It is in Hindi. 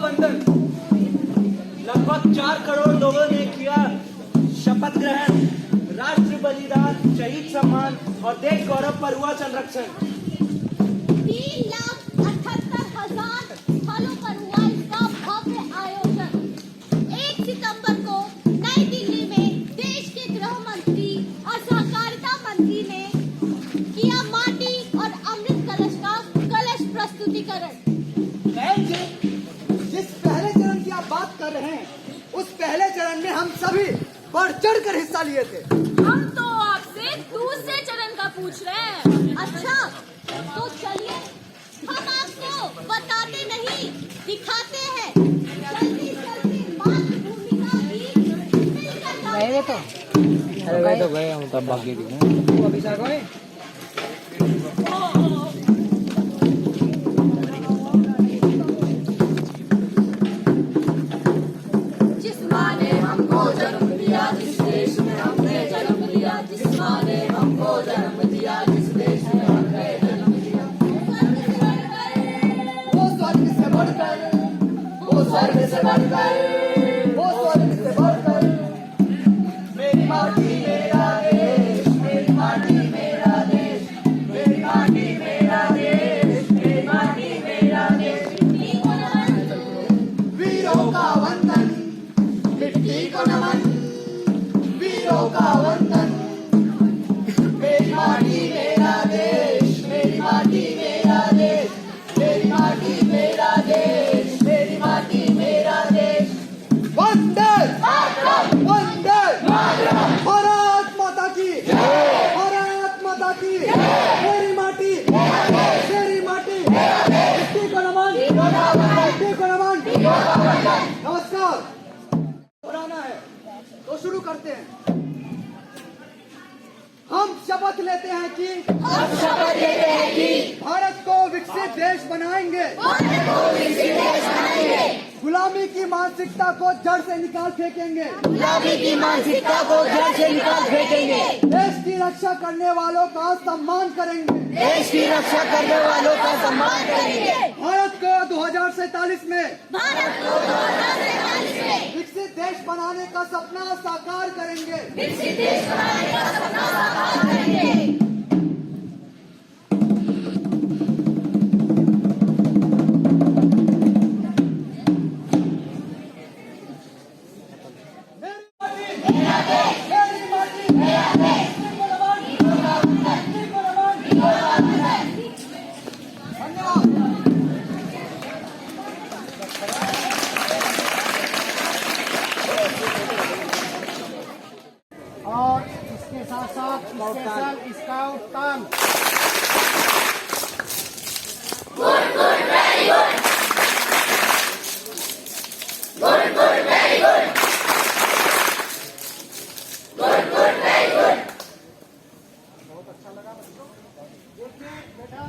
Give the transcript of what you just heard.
वंदन। लगभग 4 करोड़ लोगों ने किया शपथ ग्रहण। राष्ट्र बलिदान, शहीद सम्मान और देश गौरव पर हुआ संरक्षण। 3,78,000 स्थलों पर हुआ इसका भव्य आयोजन। 1 सितंबर को नई दिल्ली में देश के गृह मंत्री और सहकारिता मंत्री ने किया माटी और अमृत कलश का कलश प्रस्तुतिकरण। बहन जी, जिस पहले चरण की आप बात कर रहे हैं, उस पहले चरण में हम सभी बढ़ चढ़ कर हिस्सा लिए थे। हम तो आपसे दूसरे चरण का पूछ रहे हैं। अच्छा, तो चलिए हम आपको बताते नहीं, दिखाते हैं। जल्दी जल्दी मातृभूमि का गीत मिलकर गाते हैं। अरे गए तो गए हम तब बाकी थी ना तू अभी तक गए जिस माँ ने हमको जन्म दिया, जिस देश में हमने जन्म लिया, जिस माँ ने हमको जन्म दिया, जिस देश में हमने जन्म लिया, वो स्वर्ग से बढ़कर, वो स्वर्ग से बढ़कर, वो स्वर्ग से बढ़कर, मेरी माटी मेरा देश, मेरी माटी मेरा देश, मेरी माटी मेरा देश, मेरी माटी मेरा देश। वीरों का वंदन, मिट्टी को नमन, वीरों का वंदन। मेरी माटी मेरा देश, मेरी माटी मेरा देश, मेरी माटी मेरा देश, मेरी माटी मेरा देश। वंदे वंदे भारत माता की, भारत माता की। मेरी माटी, मेरी माटी, मिट्टी को नमन, मिट्टी को नमन। नमस्कार। दोहराना है तो शुरू करते हैं। हम शपथ लेते हैं कि भारत को विकसित देश बनाएंगे। गुलामी की मानसिकता को जड़ से निकाल फेंकेंगे। देश की रक्षा करने वालों का सम्मान करेंगे। भारत को 2047 में विकसित देश बनाने का सपना साकार करेंगे। मेरी माटी, मेरा देश, धन्यवाद। और इसके साथ साथ स्पेशल स्काउट टांग बहुत अच्छा लगा बच्चों। देखिए बेटा